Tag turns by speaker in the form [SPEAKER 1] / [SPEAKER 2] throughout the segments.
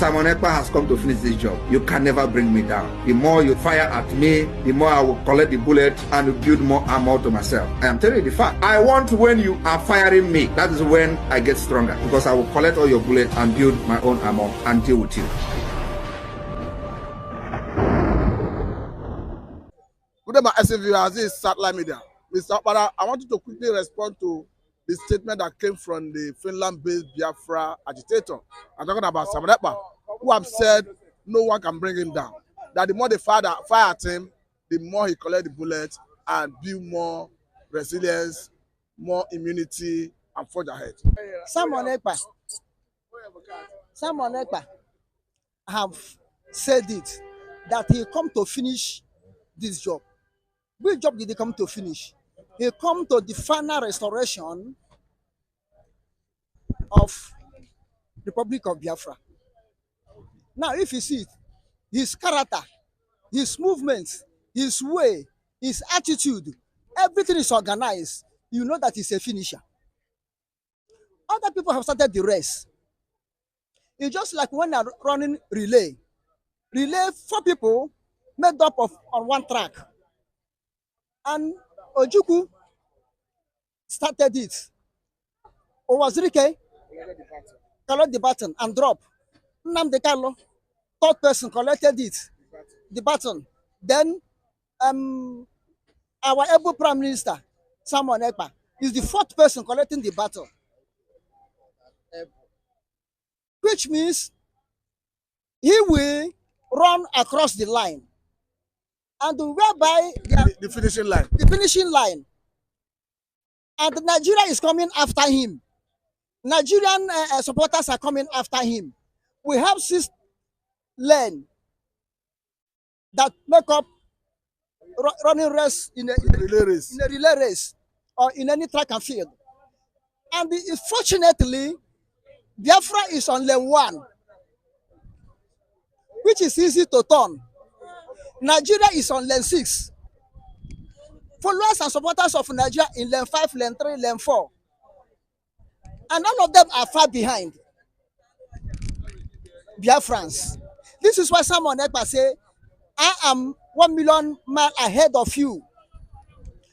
[SPEAKER 1] Simon Ekpa has come to finish this job. You can never bring me down. The more you fire at me, the more I will collect the bullet and build more armor to myself. I am telling you the fact. I want when you are firing me, that is when I get stronger, because I will collect all your bullets and build my own armor and deal with you.
[SPEAKER 2] Good day, my SCV. This is Satellite Media. Mr. Ekpa, I want you to quickly respond to the statement that came from the Finland-based Biafra agitator. I'm talking about Simona Ekpa, who have said no one can bring him down. That the more they fire at him, the more he collect the bullets and build more resilience, more immunity, and forge ahead.
[SPEAKER 3] Simona Ekpa have said it, that he come to finish this job. Which job did he come to finish? He come to the final restoration of the Republic of Biafra. Now, if you see it, his character, his movements, his way, his attitude, everything is organized. You know that he's a finisher. Other people have started the race. It's just like when they're running relay. Relay, 4 people made up of on one track. And Ojukwu started it. Owazirike collected the baton and dropped. Nnamdikanu, 3rd person, collected it, the baton. Then our able Prime Minister, Simona Ekpa, is the 4th person collecting the baton. Which means he will run across the line. And whereby
[SPEAKER 2] the finishing line.
[SPEAKER 3] The finishing line. And Nigeria is coming after him. Nigerian supporters are coming after him. We have 6 lanes that make up running race in a relay race or in any track and field. And fortunately, Biafra is on lane 1, which is easy to turn. Nigeria is on lane 6. Followers and supporters of Nigeria in lane 5, lane 3, lane 4. And all of them are far behind Biafrans. This is why Simona Ekpa say, I am 1 million miles ahead of you.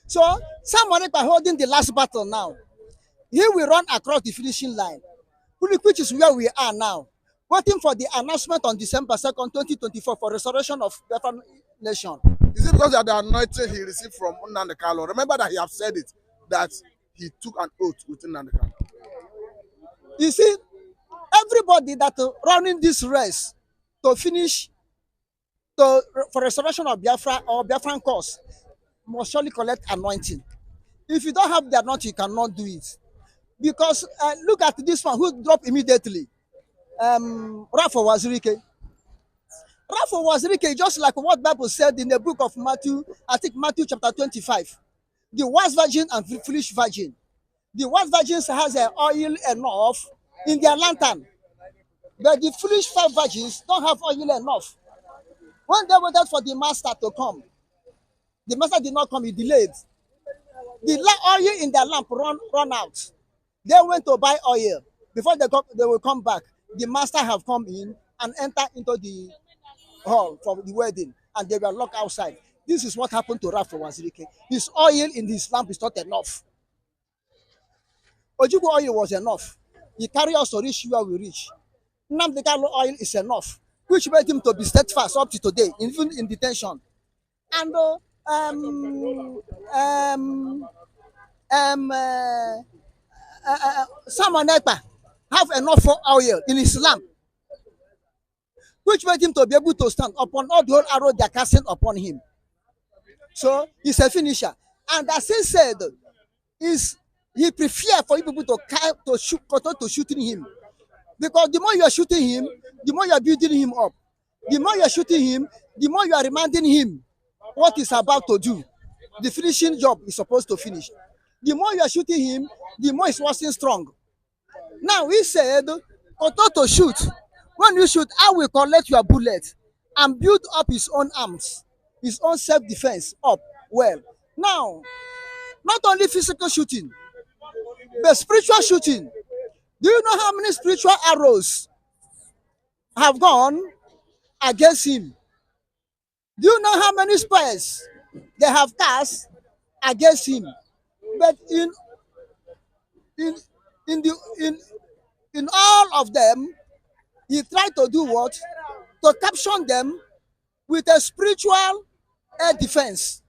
[SPEAKER 3] So Simona Ekpa holding the last battle now. He will run across the finishing line, which is where we are now, waiting for the announcement on December 2nd, 2024 for restoration of Biafra nation.
[SPEAKER 2] Is it because of the anointing he received from nnamdikanu? Remember that he have said it, that he took an oath with nnamdikanu.
[SPEAKER 3] You see, everybody that running this race to finish for restoration of Biafra or Biafran cause must surely collect anointing. If you don't have the anointing, you cannot do it. Because look at this one who dropped immediately. Rafa Wazirike. Rafa Wazirike, just like what Bible said in the book of Matthew, I think Matthew chapter 25. The wise virgin and the foolish virgin. The wise virgins has oil enough in their lantern, but the foolish 5 virgins don't have oil enough. When they waited for the master to come, the master did not come, he delayed. The oil in their lamp run out. They went to buy oil. Before they will come back, the master have come in and enter into the hall for the wedding, and they were locked outside. This is what happened to Rafa Wazirike. His oil in his lamp is not enough. Ojukwu oil was enough. He carried us to reach where we reach. nnamdikanu oil is enough, which made him to be steadfast up to today, even in detention. And Simona Ekpa have enough for oil in his lamp, which made him to be able to stand upon all the whole arrow they are casting upon him. So he's a finisher. And as he said, he prefers for you people to shooting him. Because the more you are shooting him, the more you are building him up. The more you are shooting him, the more you are reminding him what he's about to do. The finishing job is supposed to finish. The more you are shooting him, the more he's waxing strong. Now he said, continue to shoot. When you shoot, I will collect your bullet and build up his own arms, his own self-defense up well. Now, not only physical shooting, but spiritual shooting. Do you know how many spiritual arrows have gone against him. Do you know how many spells they have cast against him? But in in the in all of them, he tried to do what? To capture them with a spiritual air defense.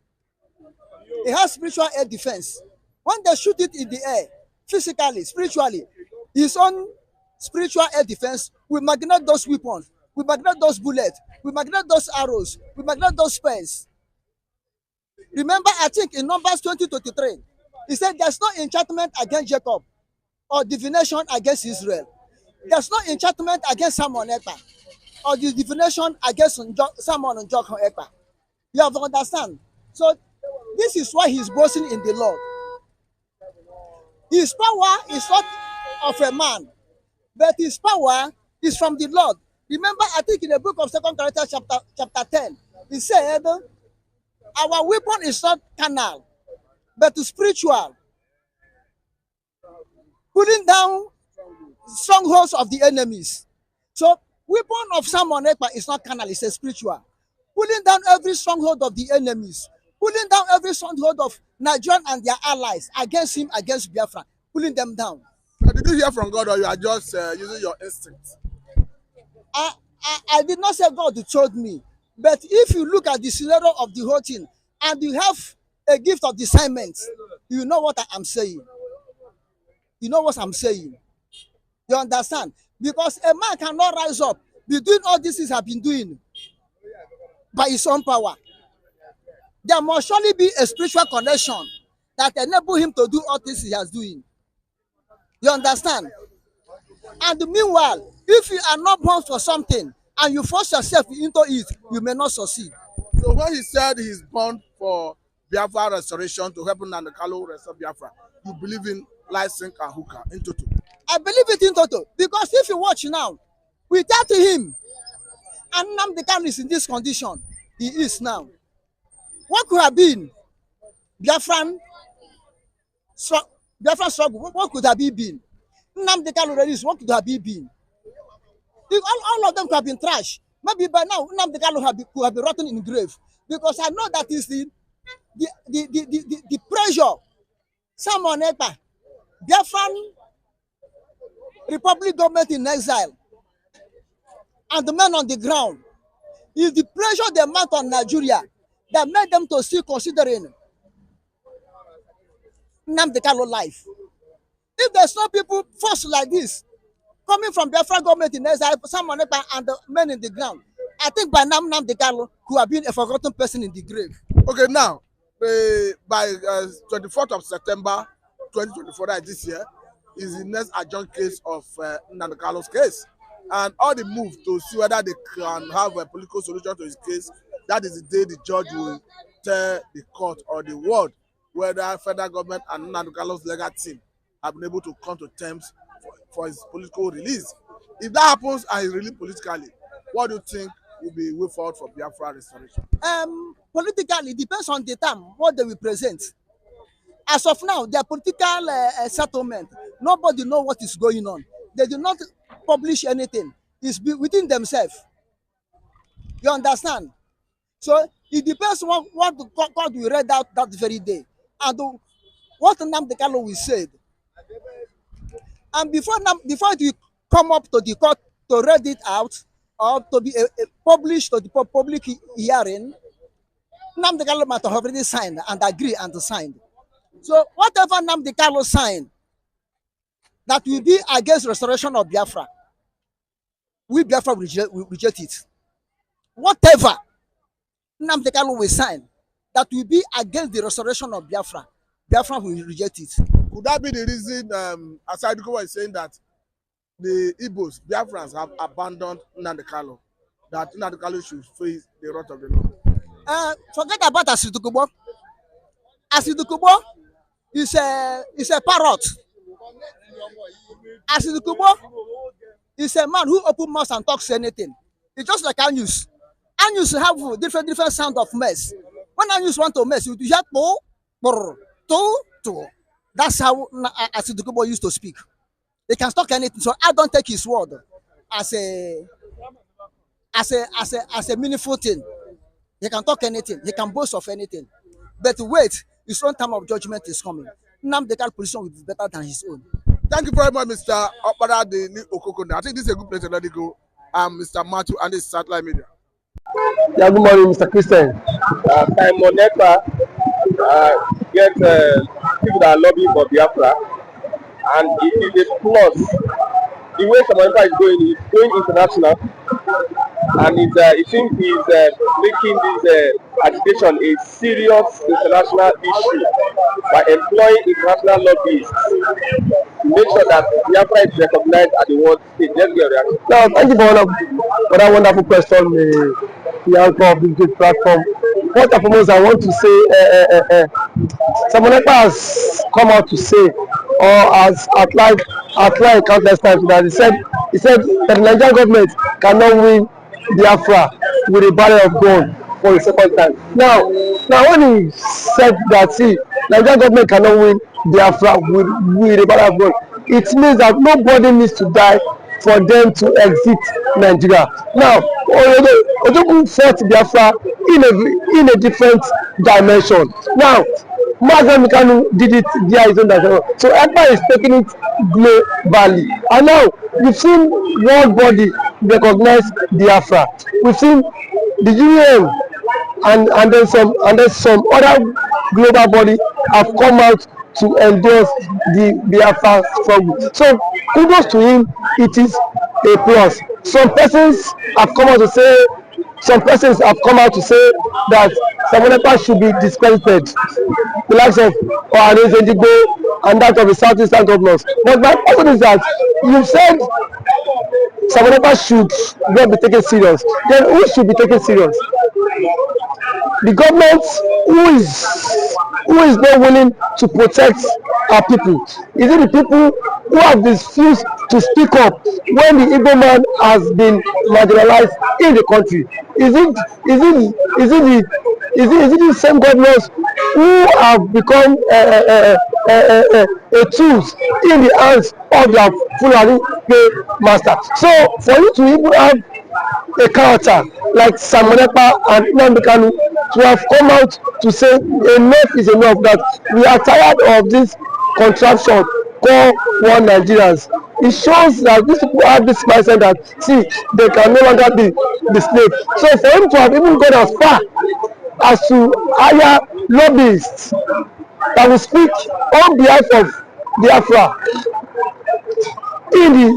[SPEAKER 3] He has spiritual air defense. When they shoot it in the air, physically, spiritually, his own spiritual air defense will magnet those weapons, will magnet those bullets, will magnet those arrows, will magnet those spears. Remember, I think in Numbers 20:23, he said there's no enchantment against Jacob or divination against Israel. There's no enchantment against Simon Ekpa or the divination against Simon and Jochon Ekpa. You have to understand. So this is why he's boasting in the Lord. His power is not of a man, but his power is from the Lord. Remember, I think in the book of 2 Corinthians chapter 10, he said, our weapon is not carnal, but spiritual. Pulling down strongholds of the enemies. So, weapon of Simon Ekpa is not carnal, it's a spiritual. Pulling down every stronghold of the enemies. Pulling down every stronghold of Nigerian and their allies against him, against Biafra. Pulling them down.
[SPEAKER 2] Did you hear from God, or you are just using your instinct?
[SPEAKER 3] I did not say God told me. But if you look at the scenario of the whole thing, and you have a gift of discernment, you know what I am saying. You know what I'm saying. You understand? Because a man cannot rise up, be doing all these things I've been doing by his own power. There must surely be a spiritual connection that enable him to do all things he has doing. You understand? And meanwhile, if you are not born for something and you force yourself into it, you may not succeed.
[SPEAKER 2] So when he said he's born for Biafra restoration to help nnamdikanu restore Biafra, you believe in light, sink, and hooker in total?
[SPEAKER 3] I believe it in total. Because if you watch now, without him, and nnamdikanu is in this condition, he is now. What could have been Biafran struggle? What could have been? nnamdikanu release, what could have been? If all of them could have been trash. Maybe by now nnamdikanu could have been rotten in the grave. Because I know that is the pressure Simon Ekpa, Biafran Republic government in exile, and the men on the ground, is the pressure they mount on Nigeria that made them to still considering nnamdikanu life. If there's no people forced like this, coming from Biafra government in exile, Simon Ekpa and the men in the ground, I think by now nnamdikanu could have been a forgotten person in the grave.
[SPEAKER 2] Okay, now, by 24th of September 2024, that this year, is the next adjourned case of nnamdikanu's case. And all the move to see whether they can have a political solution to his case, that is the day the judge will tell the court or the world whether federal government and nnamdikanu's legal team have been able to come to terms for his political release. If that happens and he's released politically, what do you think will be way forward for Biafra restoration?
[SPEAKER 3] Politically, it depends on the time, what they will present. As of now, their political settlement, nobody knows what is going on. They do not publish anything. It's within themselves. You understand? So it depends on what the court will read out that very day. And what nnamdikanu will say. And before it come up to the court to read it out or to be published to the public hearing, nnamdikanu might have already signed and agree and signed. So whatever nnamdikanu signed that will be against restoration of Biafra, we Biafra will reject it. Whatever nnamdikanu will sign that will be against the restoration of Biafra, Biafra will reject it.
[SPEAKER 2] Could that be the reason, aside Ekpa is saying that the Igbos, Biafrans, have abandoned nnamdikanu, that nnamdikanu should face the wrath of the law?
[SPEAKER 3] Forget about Asitukubo. Asitukubo is a parrot. Asitukubo is a man who open mouth and talks anything. It's just like Anyus. Anyus have different sound of mess. When Anyus want to mess, you hear to. That's how Asitukubo used to speak. They can talk anything. So I don't take his word as a as a meaningful thing. He can talk anything, he can boast of anything. But wait, his own time of judgment is coming. Nnamdikanu position will be better than his own.
[SPEAKER 2] Thank you very much, Mr. Okpara de Okokone. I think this is a good place to let it go. Mr. Matthew and this satellite media.
[SPEAKER 4] Yeah, good morning, Mr. Christian.
[SPEAKER 5] Simona get people that are lobbying for Biafra, and it is a plus. The way Simona is going international, and it seems he's making this agitation a serious international issue by employing international lobbyists to make sure that Biafra is recognized at the world stage. Let's get a reaction.
[SPEAKER 4] Now, thank you for that wonderful question, the anchor of this great platform. First and foremost, I want to say, Simona has come out to say, or has outlined countless times that he said that the Nigerian government cannot win Biafra with a barrel of gold for the second time. Now when he said that, see, Nigerian government cannot win Biafra with a barrel of gold, it means that nobody needs to die for them to exit Nigeria. Now, Ojogun fought Biafra in a different dimension. Now, nnamdikanu did it via his own dimension. So Ekpa is taking it globally. And now, we've seen world body recognize Biafra. We've seen the UN and then some other global body have come out to endorse the Biafra struggle. So kudos to him, it is a plus. Some persons have come out to say that Simona should be discredited, the likes of and that of the southeastern governors. But my question is that you said Simona should not be taken serious. Then who should be taken serious? The government who is not willing to protect our people? Is it the people who have refused to speak up when the Igbo man has been marginalized in the country? Is it the same governors who have become a tools in the hands of their Fulani master? So for you to even have a character like Simona and nnamdikanu to have come out to say enough is enough, that we are tired of this contraption called one Nigerians. It shows that these people have this mindset that, see, they can no longer be the slave. So for him to have even gone as far as to hire lobbyists that will speak on behalf of Biafra in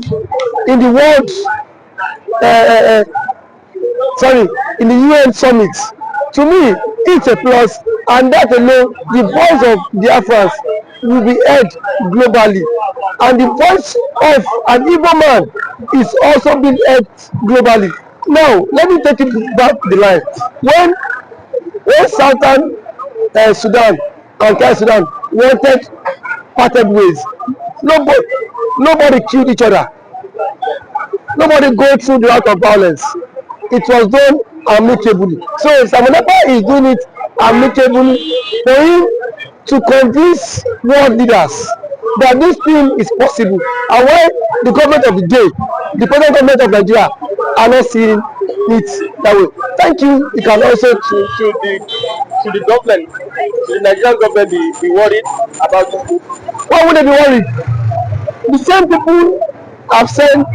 [SPEAKER 4] the world in the UN summit, to me it's a plus, and that alone, the voice of Biafrans will be heard globally, and the voice of an Igbo man is also being heard globally. Now let me take it back the line. When Southern Sudan and South Sudan wanted parted ways, nobody killed each other. Nobody go through the route of violence. It was done amicably. So Simona is doing it amicably for him to convince world leaders that this thing is possible, and why the government of the day, the present government of Nigeria, are not seeing it that way. Thank you. You can also
[SPEAKER 5] to the government, to the Nigerian government, be worried about this.
[SPEAKER 4] Why would they be worried? The same people have sent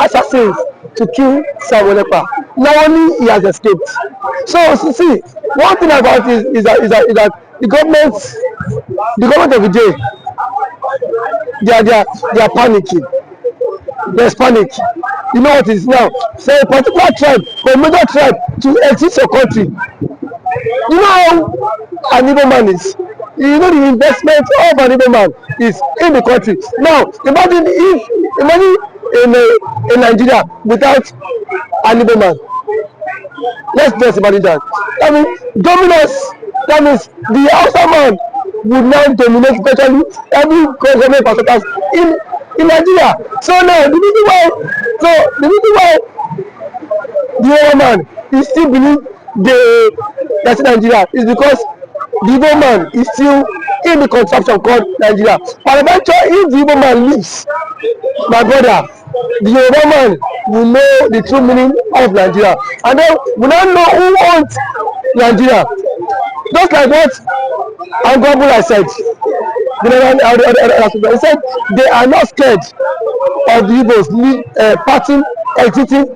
[SPEAKER 4] assassins to kill Simona. Now only he has escaped. So see, one thing about it is that the government of the day, they are panicking. There's panic. You know what it is now? So a particular tribe, a major tribe, to exit your country. You know how an Igbo man is. You know the investment of an Igbo man is in the country. Now imagine in Nigeria without an Igbo man. Let's just imagine that. I mean, dominance. That means the outside man would now dominate virtually every government parameters in Nigeria. So now the reason why the Igbo man is still believe that's Nigeria is because the Igbo man is still in the contraption called Nigeria. But eventually, if the Igbo man leaves, my brother, the Yoruba man will know the true meaning of Nigeria. And then we now know who owns Nigeria. Just like what Angobula said. He said they are not scared of the Igbos parting, exiting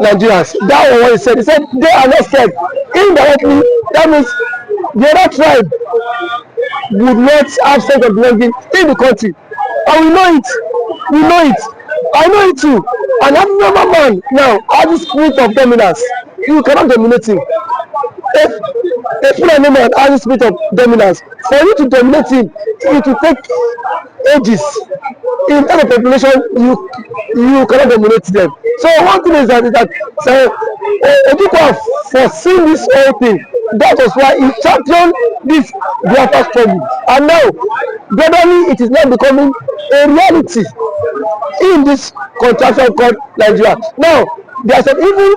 [SPEAKER 4] Nigerians. That was what he said. He said they are not scared. Indirectly, that means the other tribe would not have sense of belonging in the country. And we know it. We know it. I know it too. And every normal man now has the spirit of dominance. You cannot dominate him. If a Fulani man has the spirit of dominance, for you to dominate him, it will take ages. In any population, you cannot dominate them. So one thing is that Ekpa foreseen this whole thing. That was why he championed this Biafra struggle. And now, gradually, it is now becoming a reality in this contraction called Nigeria. Now, there are some Igbo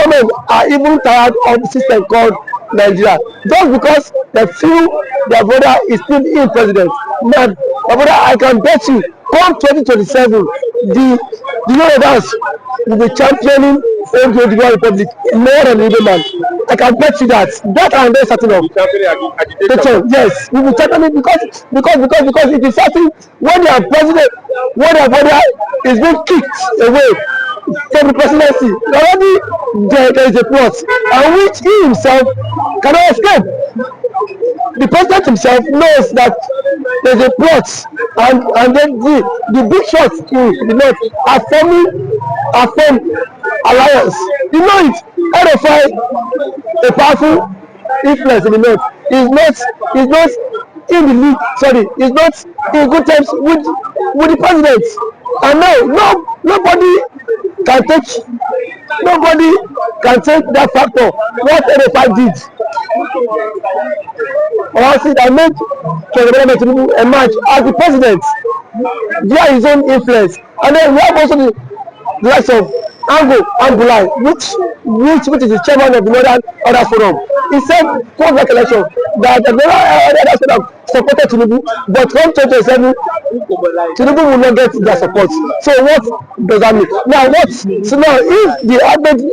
[SPEAKER 4] men are even tired of the system called Nigeria, just because they feel their brother is still in president. Man, my brother, I can bet you, come 2027, the Yorubas will be championing the Republic more than the Igbo man. I can bet you that. That and then certain of. Yes, we will championing because it is certain when their president, when their brother is being kicked away from the presidency, already there is a plot, and which he himself cannot escape. The president himself knows that there is a plot, and then the big shots in the north are formed alliance. You know it. RFI, a powerful influence in the north, is not in the league. Sorry, is not in good terms with the president. And now nobody can take that factor. What RFI did, or see that made President Tinubu emerge as the president via his own influence. And then we have also the likes of Angulai, which is the chairman of the Northern Order Forum. He said, post that election, that the Northern Order Forum supported Tinubu, but come 2027, Tinubu will not get their support. So what does that mean? Now if the average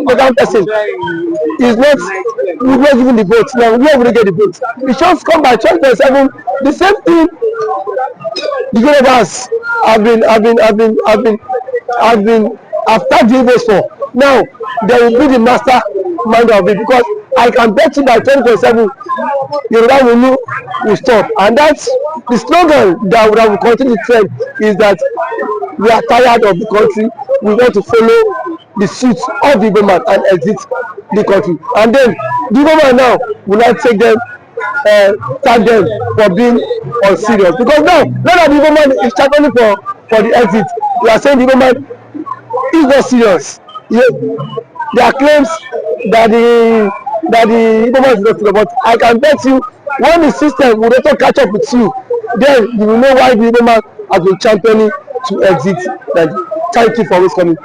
[SPEAKER 4] Northern person is not giving the vote, now where will they get the vote? The shots come by 2027. The same thing the Yorubas have been tagged the Igbos for. Now they will be the mastermind of it, because I can bet you by 2027 Yoruba will stop. And that's the slogan that will continue to trend, is that we are tired of the country, we want to follow the suit of the Igbo man and exit the country. And then the Igbo man now will not take them, tag them for being unserious, because now that the Igbo man is championing for the exit, we are saying the Igbo man is not serious. There are claims that the Igbo man is not serious, but I can bet you, when the system will not catch up with you, then you will know why the Igbo man has been championing to exit. Thank you for always coming.